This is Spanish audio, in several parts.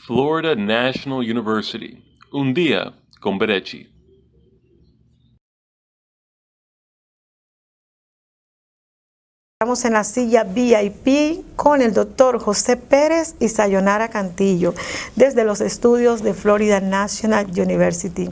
Florida National University. Un día con Berechi. Estamos en la silla VIP con el doctor José Pérez y Sayonara Cantillo desde los estudios de Florida National University.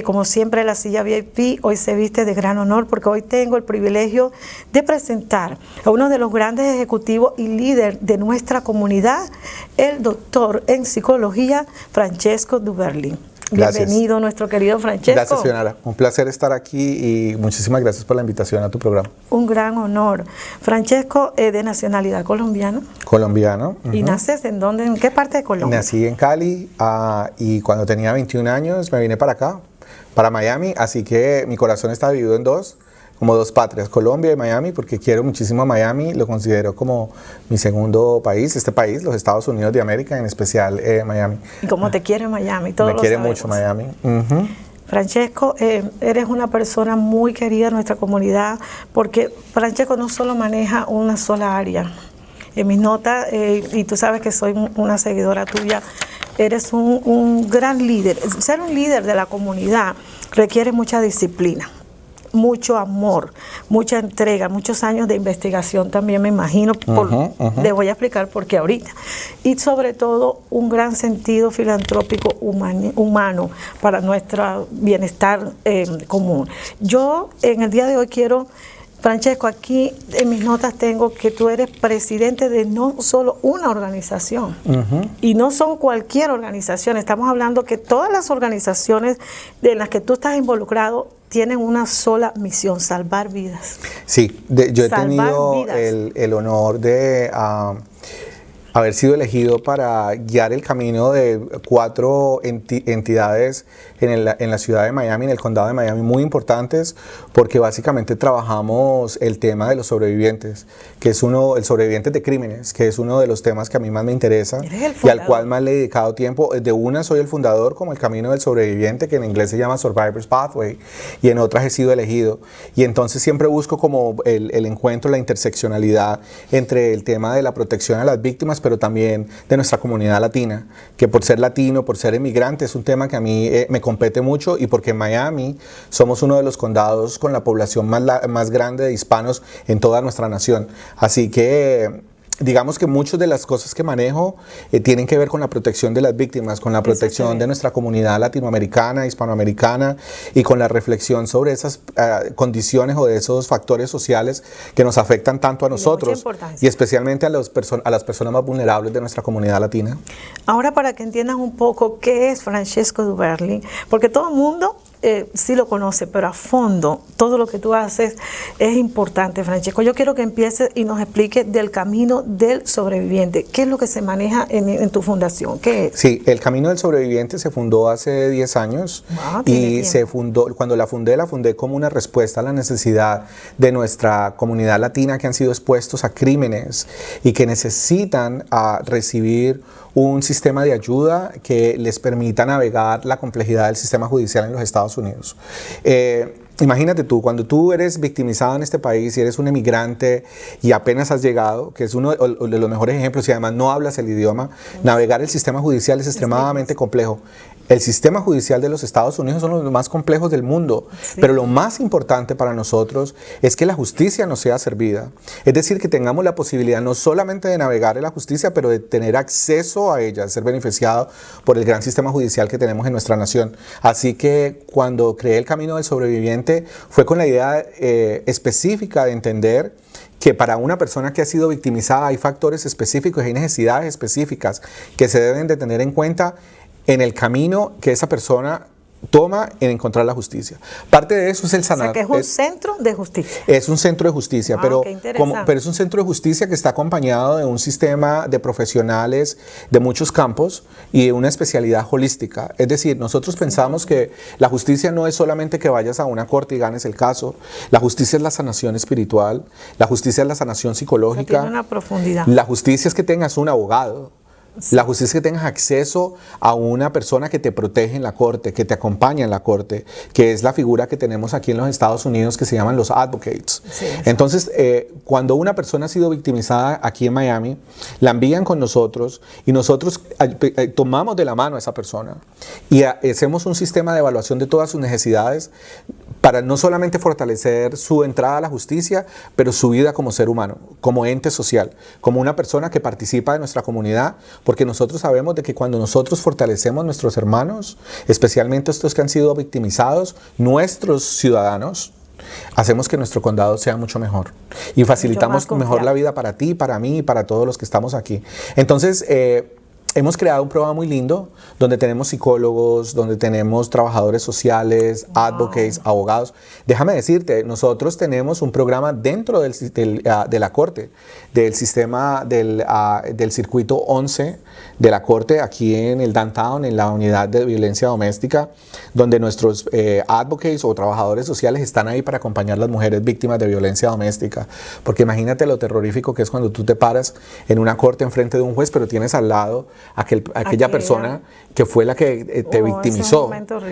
Como siempre, la silla VIP hoy se viste de gran honor porque hoy tengo el privilegio de presentar a uno de los grandes ejecutivos y líder de nuestra comunidad, el doctor en psicología Francesco Duberli. Gracias. Bienvenido, nuestro querido Francesco. Gracias, Sayonara. Un placer estar aquí y muchísimas gracias por la invitación a tu programa. Un gran honor. Francesco es de nacionalidad colombiana. Colombiano. ¿Y naces en dónde? ¿En qué parte de Colombia? Nací en Cali y cuando tenía 21 años me vine para acá, para Miami, así que mi corazón está dividido en dos patrias, Colombia y Miami, porque quiero muchísimo a Miami, lo considero como mi segundo país, los Estados Unidos de América, en especial Miami. ¿Y cómo te quiere Miami? Todos me quiere mucho Miami. Francesco, eres una persona muy querida en nuestra comunidad, porque Francesco no solo maneja una sola área. En mis notas, y tú sabes que soy una seguidora tuya, eres un gran líder. Ser un líder de la comunidad requiere mucha disciplina, mucho amor, mucha entrega, muchos años de investigación también, me imagino. Le voy a explicar por qué ahorita. Y sobre todo, un gran sentido filantrópico humano para nuestro bienestar común. Yo en el día de hoy quiero, Francesco, aquí en mis notas tengo que tú eres presidente de no solo una organización, y no son cualquier organización, estamos hablando que todas las organizaciones en las que tú estás involucrado tienen una sola misión: salvar vidas. Sí, yo he tenido el honor de haber sido elegido para guiar el camino de 4 entidades en la ciudad de Miami, en el condado de Miami, muy importantes, porque básicamente trabajamos el tema de los sobrevivientes, que es el sobreviviente de crímenes, que es uno de los temas que a mí más me interesa y al cual más le he dedicado tiempo. De una soy el fundador, como el Camino del Sobreviviente, que en inglés se llama Survivor's Pathway, y en otras he sido elegido. Y entonces siempre busco como el encuentro, la interseccionalidad entre el tema de la protección a las víctimas, pero también de nuestra comunidad latina, que por ser latino, por ser emigrante, es un tema que a mí me compete mucho, y porque en Miami somos uno de los condados con la población más grande de hispanos en toda nuestra nación. Así que digamos que muchas de las cosas que manejo tienen que ver con la protección de las víctimas, con la protección de nuestra comunidad latinoamericana, hispanoamericana, y con la reflexión sobre esas condiciones o de esos factores sociales que nos afectan tanto a nosotros y especialmente a las personas más vulnerables de nuestra comunidad latina. Ahora, para que entiendan un poco qué es Francesco Duberli, porque todo el mundo sí lo conoce, pero a fondo todo lo que tú haces es importante, Francesco. Yo quiero que empieces y nos expliques del Camino del Sobreviviente. ¿Qué es lo que se maneja en tu fundación? ¿Qué es? Sí, el Camino del Sobreviviente se fundó hace 10 años y cuando la fundé como una respuesta a la necesidad de nuestra comunidad latina, que han sido expuestos a crímenes y que necesitan recibir un sistema de ayuda que les permita navegar la complejidad del sistema judicial en los Estados Unidos. Imagínate tú, cuando tú eres victimizado en este país y eres un emigrante y apenas has llegado, que es uno de los mejores ejemplos, y además no hablas el idioma, navegar el sistema judicial es extremadamente complejo. El sistema judicial de los Estados Unidos son los más complejos del mundo, pero lo más importante para nosotros es que la justicia nos sea servida. Es decir, que tengamos la posibilidad no solamente de navegar en la justicia, pero de tener acceso a ella, de ser beneficiado por el gran sistema judicial que tenemos en nuestra nación. Así que cuando creé el Camino del Sobreviviente fue con la idea específica de entender que para una persona que ha sido victimizada hay factores específicos, hay necesidades específicas que se deben de tener en cuenta en el camino que esa persona toma en encontrar la justicia. Parte de eso es el sanar. O sea, que es un centro de justicia. Es un centro de justicia, pero es un centro de justicia que está acompañado de un sistema de profesionales de muchos campos y de una especialidad holística. Es decir, nosotros pensamos que la justicia no es solamente que vayas a una corte y ganes el caso. La justicia es la sanación espiritual, la justicia es la sanación psicológica. O sea, tiene una profundidad. La justicia es que tengas un abogado. Sí. La justicia es que tengas acceso a una persona que te protege en la corte, que te acompaña en la corte, que es la figura que tenemos aquí en los Estados Unidos que se llaman los advocates. Sí, entonces, cuando una persona ha sido victimizada aquí en Miami, la envían con nosotros y nosotros tomamos de la mano a esa persona y hacemos un sistema de evaluación de todas sus necesidades para no solamente fortalecer su entrada a la justicia, pero su vida como ser humano, como ente social, como una persona que participa de nuestra comunidad, porque nosotros sabemos de que cuando nosotros fortalecemos a nuestros hermanos, especialmente estos que han sido victimizados, nuestros ciudadanos, hacemos que nuestro condado sea mucho mejor y facilitamos mejor la vida para ti, para mí y para todos los que estamos aquí. Entonces, hemos creado un programa muy lindo donde tenemos psicólogos, donde tenemos trabajadores sociales, advocates, abogados. Déjame decirte, nosotros tenemos un programa dentro de la corte, del sistema del circuito 11 de la corte aquí en el downtown, en la unidad de violencia doméstica, donde nuestros advocates o trabajadores sociales están ahí para acompañar a las mujeres víctimas de violencia doméstica. Porque imagínate lo terrorífico que es cuando tú te paras en una corte enfrente de un juez, pero tienes al lado aquella persona que fue la que te victimizó.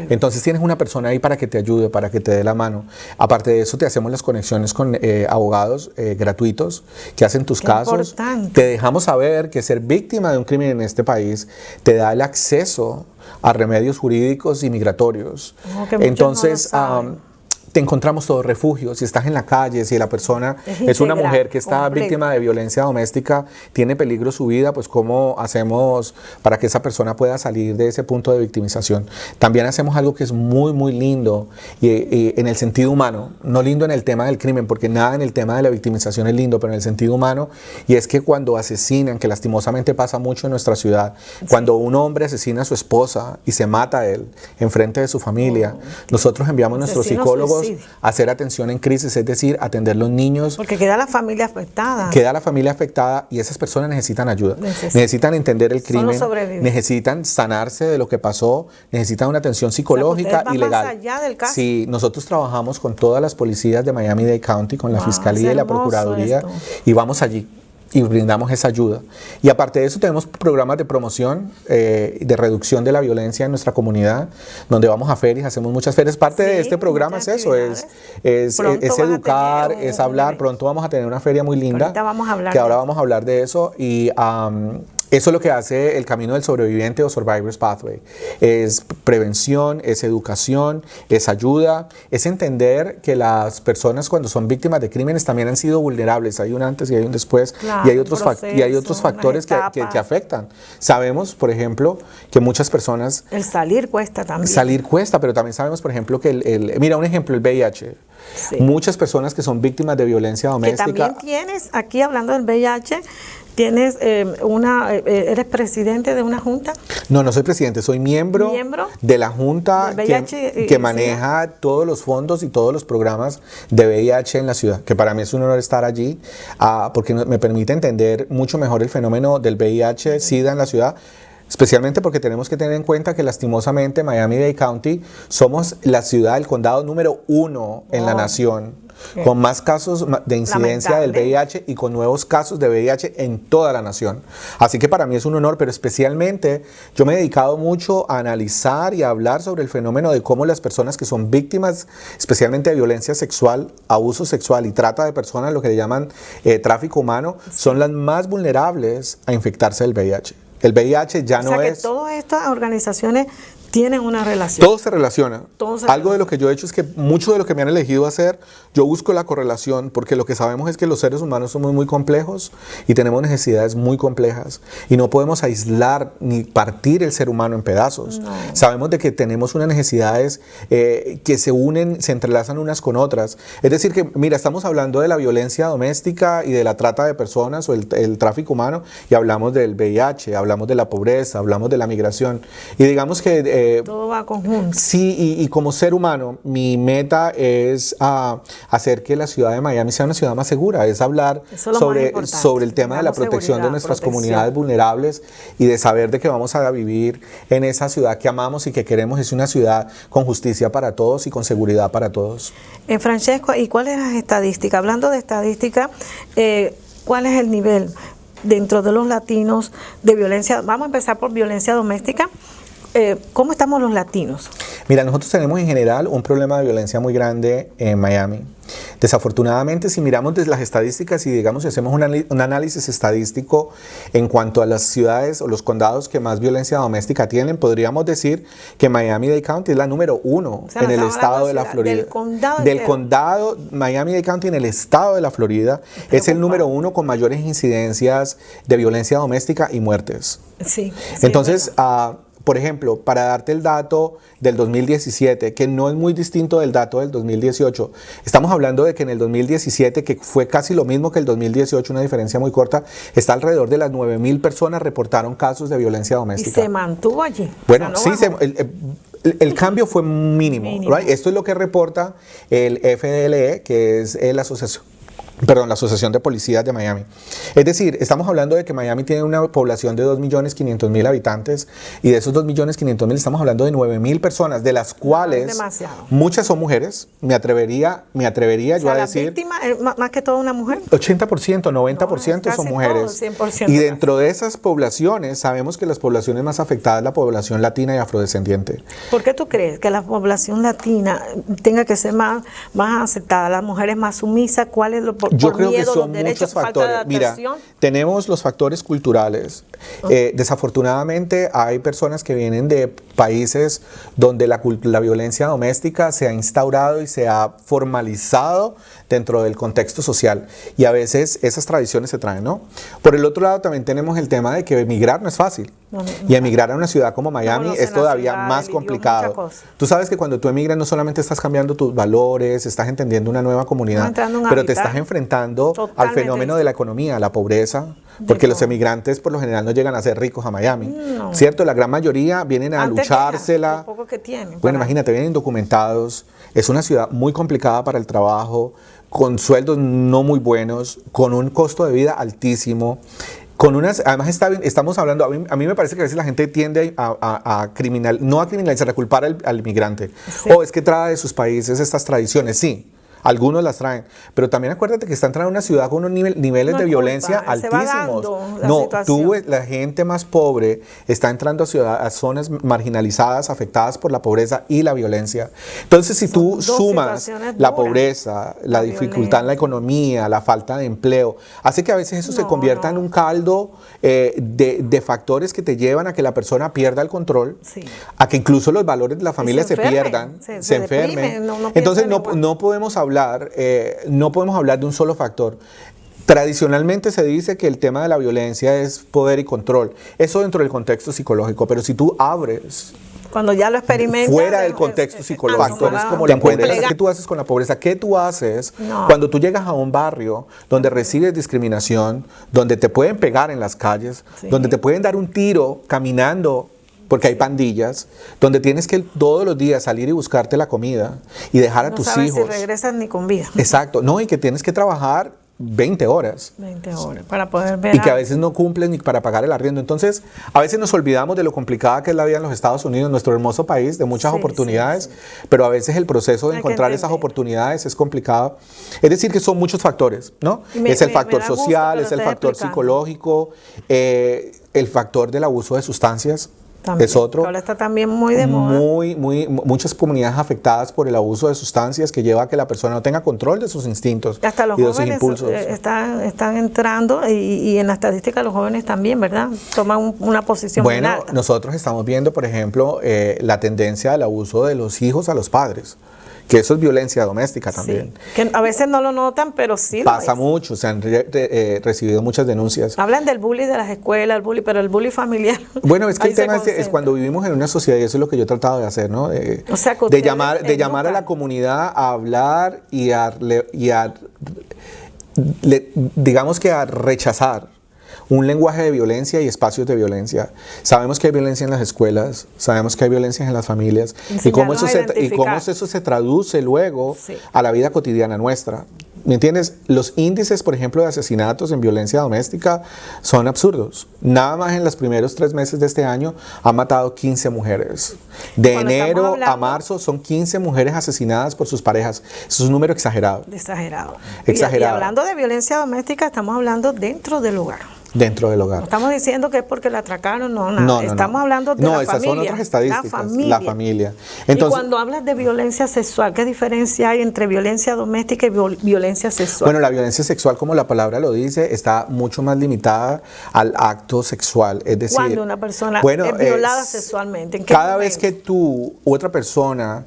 Entonces tienes una persona ahí para que te ayude, para que te dé la mano. Aparte de eso, te hacemos las conexiones con abogados gratuitos que hacen tus casos. Importante. Te dejamos saber que ser víctima de un crimen en este país te da el acceso a remedios jurídicos y migratorios. Entonces, te encontramos todo refugio. Si estás en la calle, si la persona es una mujer que está víctima de violencia doméstica, tiene peligro su vida, pues ¿cómo hacemos para que esa persona pueda salir de ese punto de victimización? También hacemos algo que es muy, muy lindo y en el sentido humano, no lindo en el tema del crimen, porque nada en el tema de la victimización es lindo, pero en el sentido humano, y es que cuando asesinan, que lastimosamente pasa mucho en nuestra ciudad, cuando un hombre asesina a su esposa y se mata a él en frente de su familia, nosotros enviamos a nuestros psicólogos a hacer atención en crisis, es decir, atender los niños. Porque queda la familia afectada. Queda la familia afectada y esas personas necesitan ayuda. Necesitan entender el crimen, necesitan sanarse de lo que pasó, necesitan una atención psicológica y legal. Más allá del caso. Sí, nosotros trabajamos con todas las policías de Miami-Dade County, con la Fiscalía y la Procuraduría, y vamos allí y brindamos esa ayuda. Y aparte de eso tenemos programas de promoción, de reducción de la violencia en nuestra comunidad, donde vamos a ferias, hacemos muchas ferias. Parte de este programa es eso, es educar, es hablar. Pronto vamos a tener una feria muy linda, ahora vamos a hablar de eso. Y eso es lo que hace el Camino del Sobreviviente o Survivor's Pathway. Es prevención, es educación, es ayuda, es entender que las personas cuando son víctimas de crímenes también han sido vulnerables. Hay un antes y hay un después, claro, y hay otros factores que afectan. Sabemos, por ejemplo, que muchas personas... El salir cuesta también. Salir cuesta, pero también sabemos, por ejemplo, que mira un ejemplo, el VIH. Sí. Muchas personas que son víctimas de violencia doméstica... Que también tienes, aquí hablando del VIH... ¿Tienes eres presidente de una junta? No, no soy presidente, soy miembro de la junta que maneja todos los fondos y todos los programas de VIH en la ciudad, que para mí es un honor estar allí, porque me permite entender mucho mejor el fenómeno del VIH, SIDA en la ciudad, especialmente porque tenemos que tener en cuenta que lastimosamente Miami-Dade County somos la ciudad, el condado número 1 en la nación, con más casos de incidencia del VIH y con nuevos casos de VIH en toda la nación. Así que para mí es un honor, pero especialmente yo me he dedicado mucho a analizar y a hablar sobre el fenómeno de cómo las personas que son víctimas, especialmente de violencia sexual, abuso sexual y trata de personas, lo que le llaman tráfico humano, son las más vulnerables a infectarse del VIH. El VIH ya no es... que todas estas organizaciones tienen una relación. Todo se relaciona. Algo de lo que yo he hecho es que mucho de lo que me han elegido hacer, yo busco la correlación, porque lo que sabemos es que los seres humanos somos muy complejos y tenemos necesidades muy complejas y no podemos aislar ni partir el ser humano en pedazos. No. Sabemos de que tenemos unas necesidades que se unen, se entrelazan unas con otras. Es decir que, mira, estamos hablando de la violencia doméstica y de la trata de personas o el tráfico humano y hablamos del VIH, hablamos de la pobreza, hablamos de la migración y digamos que todo va conjunto. Sí, y como ser humano, mi meta es hacer que la ciudad de Miami sea una ciudad más segura, es hablar sobre el tema de la protección de nuestras comunidades vulnerables y de saber de que vamos a vivir en esa ciudad que amamos y que queremos. Es una ciudad con justicia para todos y con seguridad para todos. Francesco, ¿y cuáles son las estadísticas? Hablando de estadística, ¿cuál es el nivel? dentro de los latinos de violencia? Vamos a empezar por violencia doméstica. ¿Cómo estamos los latinos? Mira, nosotros tenemos en general un problema de violencia muy grande en Miami. Desafortunadamente, si miramos desde las estadísticas y digamos si hacemos un análisis estadístico en cuanto a las ciudades o los condados que más violencia doméstica tienen, podríamos decir que Miami-Dade County es la número 1 O sea, en el estado de la Florida. Del condado Miami-Dade County en el estado de la Florida es el número 1 con mayores incidencias de violencia doméstica y muertes. Sí. Entonces, por ejemplo, para darte el dato del 2017, que no es muy distinto del dato del 2018, estamos hablando de que en el 2017, que fue casi lo mismo que el 2018, una diferencia muy corta, está alrededor de las 9,000 personas reportaron casos de violencia doméstica. Y se mantuvo allí. Bueno, o sea, no sí, el cambio fue mínimo. Right? Esto es lo que reporta el FDLE, que es la Asociación de Policías de Miami. Es decir, estamos hablando de que Miami tiene una población de 2.500.000 habitantes y de esos 2.500.000 estamos hablando de 9,000 personas, de las cuales muchas son mujeres. Me atrevería yo a decir... ¿La víctima es más que todo una mujer? 80%, 90% son mujeres. Todo, 100% y dentro de esas poblaciones, sabemos que las poblaciones más afectadas es la población latina y afrodescendiente. ¿Por qué tú crees que la población latina tenga que ser más aceptada? ¿Las mujeres más sumisas? ¿Cuál es lo Yo creo que son muchos factores. Mira, tenemos los factores culturales. Desafortunadamente hay personas que vienen de países donde la violencia doméstica se ha instaurado y se ha formalizado dentro del contexto social. Y a veces esas tradiciones se traen, ¿no? Por el otro lado también tenemos el tema de que emigrar no es fácil. Y emigrar a una ciudad como Miami es todavía más complicado. Tú sabes que cuando tú emigras no solamente estás cambiando tus valores, estás entendiendo una nueva comunidad, pero te estás enfrentando al fenómeno de la economía, la pobreza, porque los emigrantes por lo general no llegan a ser ricos a Miami, ¿cierto? La gran mayoría vienen a luchársela. Poco que tienen, bueno, imagínate, vienen indocumentados, es una ciudad muy complicada para el trabajo, con sueldos no muy buenos, con un costo de vida altísimo. Además estamos hablando, a mí me parece que a veces la gente tiende a criminalizar, a culpar al inmigrante. Sí. Es que trae de sus países estas tradiciones, sí. Algunos las traen, pero también acuérdate que están entrando a una ciudad con unos niveles de violencia altísimos. La gente más pobre está entrando a zonas marginalizadas, afectadas por la pobreza y la violencia. Entonces, si tú sumas la pobreza, la dificultad en la economía, la falta de empleo, hace que a veces eso se convierta en un caldo de factores que te llevan a que la persona pierda el control, a que incluso los valores de la familia se pierdan, se enfermen. Entonces, no podemos hablar de un solo factor. Tradicionalmente se dice que el tema de la violencia es poder y control. Eso dentro del contexto psicológico, pero si tú abres cuando ya lo experimentas fuera del contexto psicológico, factores como la pobreza, ¿qué tú haces con la pobreza? ¿Qué tú haces cuando tú llegas a un barrio donde recibes discriminación, donde te pueden pegar en las calles, donde te pueden dar un tiro caminando porque hay pandillas, donde tienes que todos los días salir y buscarte la comida y dejar a tus hijos? No sabes si regresas ni con vida. Exacto, no, y que tienes que trabajar 20 horas. 20 horas para poder ver. Y que a veces no cumplen ni para pagar el arriendo. Entonces, a veces nos olvidamos de lo complicada que es la vida en los Estados Unidos, nuestro hermoso país, de muchas oportunidades, pero a veces el proceso de encontrar esas oportunidades es complicado. Es decir, que son muchos factores, ¿no? Es el factor social, es el factor psicológico, el factor del abuso de sustancias. También, es otro. Ahora está también muy de moda. Muchas comunidades afectadas por el abuso de sustancias que lleva a que la persona no tenga control de sus instintos hasta los y de sus jóvenes impulsos. Están entrando y en la estadística los jóvenes también, ¿verdad? Toman una posición muy alta. Bueno, nosotros estamos viendo, por ejemplo, la tendencia del abuso de los hijos a los padres. Que eso es violencia doméstica también. Sí, que a veces no lo notan, pero sí pasa mucho, se han recibido muchas denuncias. Hablan del bullying de las escuelas, pero el bullying familiar. Bueno, es que el tema es cuando vivimos en una sociedad, y eso es lo que yo he tratado de hacer, ¿no? De llamar a la comunidad a hablar digamos que a rechazar un lenguaje de violencia y espacios de violencia. Sabemos que hay violencia en las escuelas, sabemos que hay violencia en las familias y cómo eso se traduce luego a la vida cotidiana nuestra. ¿Me entiendes? Los índices, por ejemplo, de asesinatos en violencia doméstica son absurdos. Nada más en los primeros 3 meses de este año han matado 15 mujeres. De enero a marzo son 15 mujeres asesinadas por sus parejas. Eso es un número exagerado. Exagerado. Exagerado. Y hablando de violencia doméstica, estamos hablando dentro del hogar. dentro del hogar. No estamos diciendo que es porque la atracaron, no, nada. No, Estamos hablando de la familia. No, esas son otras estadísticas. La familia. Entonces, y cuando hablas de violencia sexual, ¿qué diferencia hay entre violencia doméstica y violencia sexual? Bueno, la violencia sexual, como la palabra lo dice, está mucho más limitada al acto sexual. Es decir, cuando una persona es violada sexualmente, ¿en qué cada momento? vez que tú, otra persona,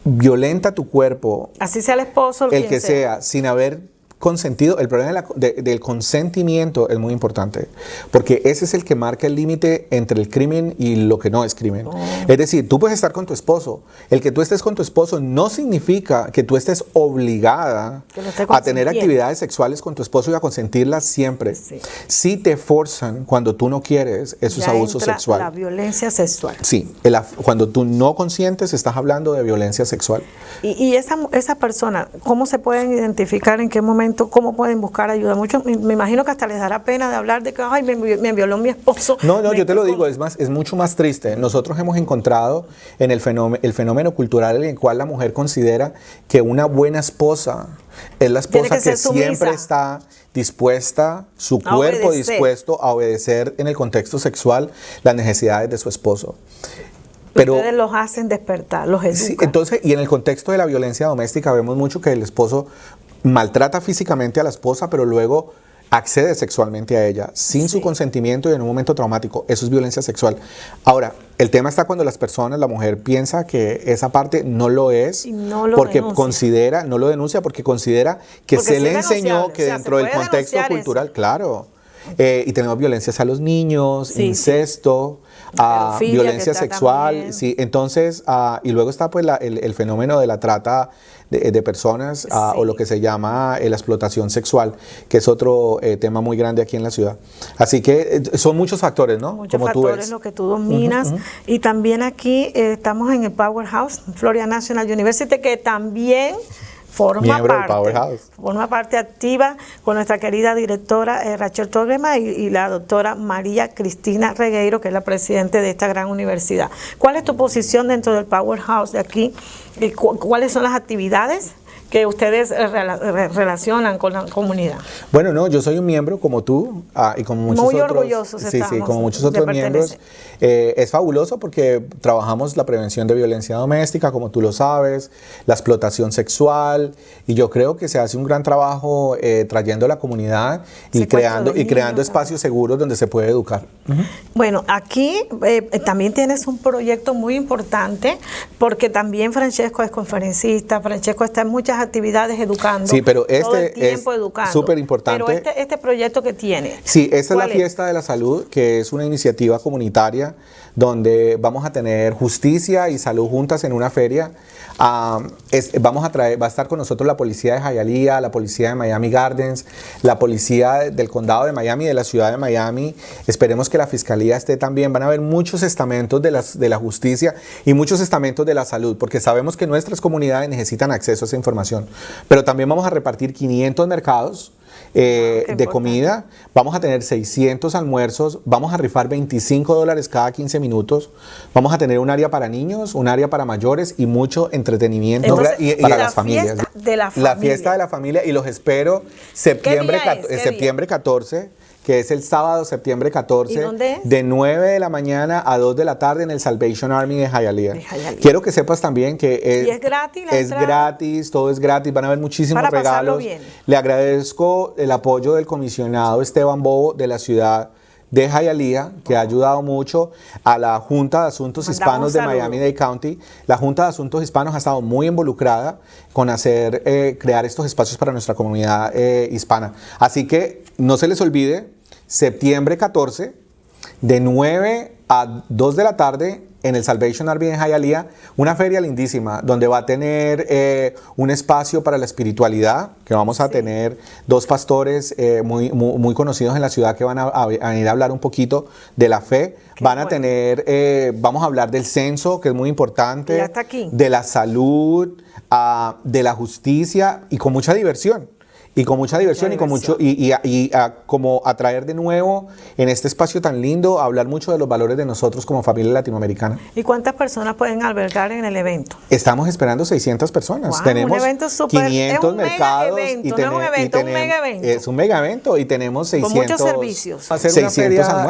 violenta tu cuerpo, así sea el esposo, el que sea, sin haber consentido, el problema del consentimiento es muy importante, porque ese es el que marca el límite entre el crimen y lo que no es crimen. Es decir, tú puedes estar con tu esposo, el que tú estés con tu esposo no significa que tú estés obligada a tener actividades sexuales con tu esposo y a consentirlas siempre. Sí. Si te forzan cuando tú no quieres, eso ya es abuso sexual. La violencia sexual. Sí, cuando tú no consientes, estás hablando de violencia sexual. Y esa persona, ¿cómo se pueden identificar, en qué momento? ¿Cómo pueden buscar ayuda? Mucho, me imagino que hasta les dará pena de hablar de que ay, me violó mi esposo. No, yo te lo digo, es mucho más triste. Nosotros hemos encontrado en el fenómeno cultural en el cual la mujer considera que una buena esposa es la esposa que siempre está dispuesta, su cuerpo dispuesto a obedecer en el contexto sexual las necesidades de su esposo. Pero ustedes los hacen despertar, los educan. Sí, entonces, y en el contexto de la violencia doméstica vemos mucho que el esposo maltrata físicamente a la esposa, pero luego accede sexualmente a ella sin su consentimiento y en un momento traumático. Eso es violencia sexual. Ahora, el tema está cuando la mujer piensa que esa parte no lo es, y no lo porque denuncia. No lo denuncia porque considera que se le enseñó que dentro del contexto cultural, claro. Y tenemos violencias a los niños, incesto, violencia sexual. Sí, entonces, y luego está pues el fenómeno de la trata de personas o lo que se llama la explotación sexual, que es otro tema muy grande aquí en la ciudad. Así que son muchos factores, ¿no? Muchos factores lo que tú dominas. Y también aquí estamos en el Powerhouse, Florida National University, que también forma parte activa con nuestra querida directora Rachel Torrema y la doctora María Cristina Regueiro, que es la presidenta de esta gran universidad. ¿Cuál es tu posición dentro del Powerhouse de aquí? ¿Cuáles son las actividades que ustedes relacionan con la comunidad? Bueno, no, yo soy un miembro como tú y como muchos muy otros. Orgullosos sí, como muchos otros miembros. Es fabuloso porque trabajamos la prevención de violencia doméstica, como tú lo sabes, la explotación sexual, y yo creo que se hace un gran trabajo trayendo a la comunidad y creando espacios seguros donde se puede educar. Bueno, aquí también tienes un proyecto muy importante, porque también Francesco es conferencista, Francesco está en muchas actividades educando. Sí, pero todo el tiempo educando. Súper importante. Pero este proyecto que tiene. Sí, esta es la Fiesta de la Salud, que es una iniciativa comunitaria donde vamos a tener justicia y salud juntas en una feria. Va a estar con nosotros la policía de Hialeah, la policía de Miami Gardens, la policía del condado de Miami, de la ciudad de Miami. Esperemos que la fiscalía esté también. Van a haber muchos estamentos de la justicia y muchos estamentos de la salud, porque sabemos que nuestras comunidades necesitan acceso a esa información. Pero también vamos a repartir 500 mercados de comida, vamos a tener 600 almuerzos, vamos a rifar $25 cada 15 minutos, vamos a tener un área para niños, un área para mayores y mucho entretenimiento. Entonces, para las familias. La fiesta de la familia, y los espero septiembre 14, que es el sábado, septiembre 14, de 9 de la mañana a 2 de la tarde en el Salvation Army de Hialeah. Quiero que sepas también que es gratis, todo es gratis, van a haber muchísimos regalos. Le agradezco el apoyo del comisionado Esteban Bobo de la ciudad de Hialeah, que ha ayudado mucho a la Junta de Asuntos Hispanos de Miami-Dade County. La Junta de Asuntos Hispanos ha estado muy involucrada con crear estos espacios para nuestra comunidad hispana. Así que no se les olvide, septiembre 14, de 9 a 2 de la tarde, en el Salvation Army en Hialeah, una feria lindísima donde va a tener un espacio para la espiritualidad, que vamos a tener dos pastores muy conocidos en la ciudad que van a venir a hablar un poquito de la fe. Vamos a hablar del censo, que es muy importante, de la salud, de la justicia, y con mucha diversión. Y con mucha diversión y con mucho como atraer de nuevo en este espacio tan lindo, hablar mucho de los valores de nosotros como familia latinoamericana. ¿Y cuántas personas pueden albergar en el evento? Estamos esperando 600 personas. Wow, tenemos un evento súper, 500 mercados mega evento, no es un evento, un mega evento. Es un mega evento y tenemos 600 con muchos servicios. Va a ser una feria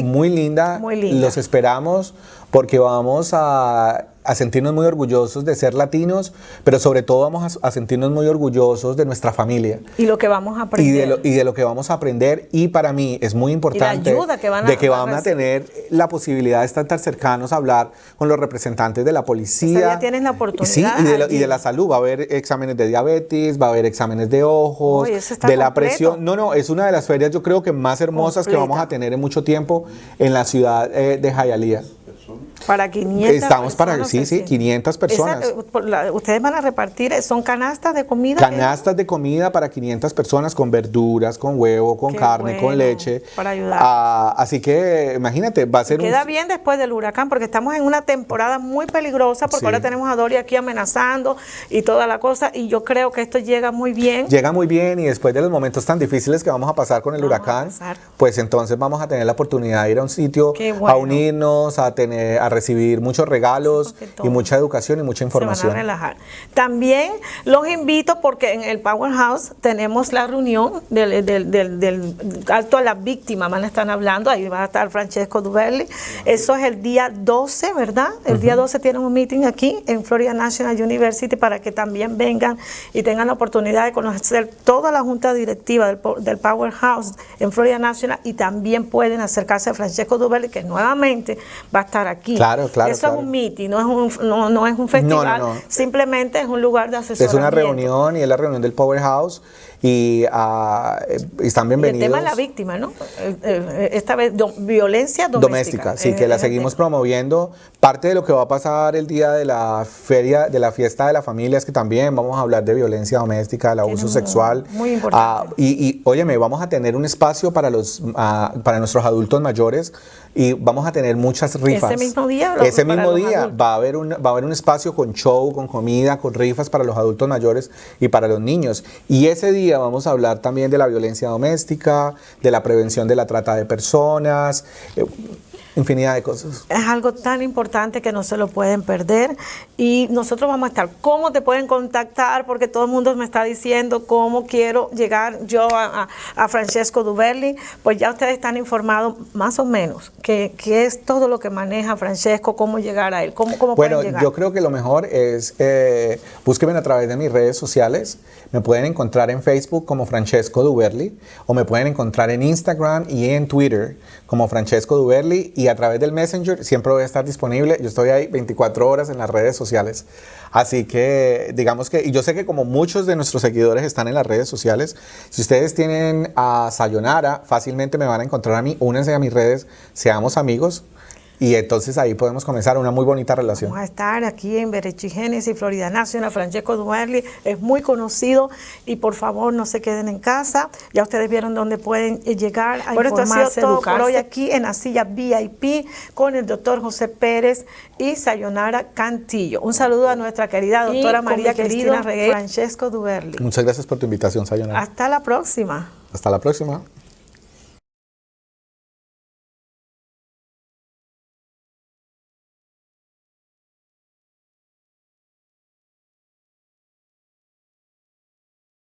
muy linda. Muy linda. Los esperamos porque vamos a sentirnos muy orgullosos de ser latinos, pero sobre todo vamos a sentirnos muy orgullosos de nuestra familia. Y lo que vamos a aprender. Y de lo que vamos a aprender. Y para mí es muy importante de que van a tener la posibilidad de estar tan cercanos a hablar con los representantes de la policía. Ya tienes la oportunidad. Sí, y de la salud. Va a haber exámenes de diabetes, va a haber exámenes de ojos, de la presión. No, es una de las ferias yo creo que más hermosas que vamos a tener en mucho tiempo en la ciudad de Hialeah. Para 500 Estamos personas. Sí, 500 personas. Ustedes van a repartir, son canastas de comida. Canastas de comida para 500 personas con verduras, con huevo, con carne, con leche. Para ayudar. Así que imagínate, va a ser Queda bien después del huracán, porque estamos en una temporada muy peligrosa, porque ahora tenemos a Dori aquí amenazando y toda la cosa, y yo creo que esto llega muy bien. Llega muy bien, y después de los momentos tan difíciles que vamos a pasar con el huracán, pues entonces vamos a tener la oportunidad de ir a un sitio, a unirnos, a recibir muchos regalos y mucha educación y mucha información. Se van a relajar. También los invito porque en el Powerhouse tenemos la reunión del alto a la víctima, van a estar hablando, ahí va a estar Francesco Duverly. Eso es el día 12, ¿verdad? El día 12 tienen un meeting aquí en Florida National University para que también vengan y tengan la oportunidad de conocer toda la junta directiva del Powerhouse en Florida National, y también pueden acercarse a Francesco Duverly, que nuevamente va a estar aquí. Claro. Eso es un meeting, no es un festival, simplemente es un lugar de asesoramiento. Es una reunión, y es la reunión del Powerhouse, y están bienvenidos. Y el tema de la víctima, ¿no? Esta vez violencia doméstica. Sí, que la seguimos promoviendo. Parte de lo que va a pasar el día de la feria, de la fiesta de la familia, es que también vamos a hablar de violencia doméstica, del abuso sexual. Muy importante. Y óyeme, vamos a tener un espacio para para nuestros adultos mayores, y vamos a tener muchas rifas. Ese mismo día va a haber un espacio con show, con comida, con rifas para los adultos mayores y para los niños. Y ese día vamos a hablar también de la violencia doméstica, de la prevención de la trata de personas, infinidad de cosas. Es algo tan importante que no se lo pueden perder, y nosotros vamos a estar. ¿Cómo te pueden contactar? Porque todo el mundo me está diciendo cómo quiero llegar yo a Francesco Duverly. Pues ya ustedes están informados más o menos qué es todo lo que maneja Francesco, cómo llegar a él, cómo pueden llegar. Yo creo que lo mejor es búsquenme a través de mis redes sociales. Me pueden encontrar en Facebook como Francesco Duverly, o me pueden encontrar en Instagram y en Twitter como Francesco Duverly, y a través del Messenger siempre voy a estar disponible. Yo estoy ahí 24 horas en las redes sociales. Así que digamos que, y yo sé que como muchos de nuestros seguidores están en las redes sociales, si ustedes tienen a Sayonara, fácilmente me van a encontrar a mí. Únanse a mis redes, seamos amigos. Y entonces ahí podemos comenzar una muy bonita relación. Vamos a estar aquí en Berechí Genesis, Florida National. Francesco Duverly es muy conocido, y por favor no se queden en casa. Ya ustedes vieron dónde pueden llegar a informarse, esto ha sido todo por hoy aquí en la silla VIP con el doctor José Pérez y Sayonara Cantillo. Un saludo a nuestra querida doctora María Cristina Regueira, Francesco Duverly. Muchas gracias por tu invitación, Sayonara. Hasta la próxima. Hasta la próxima.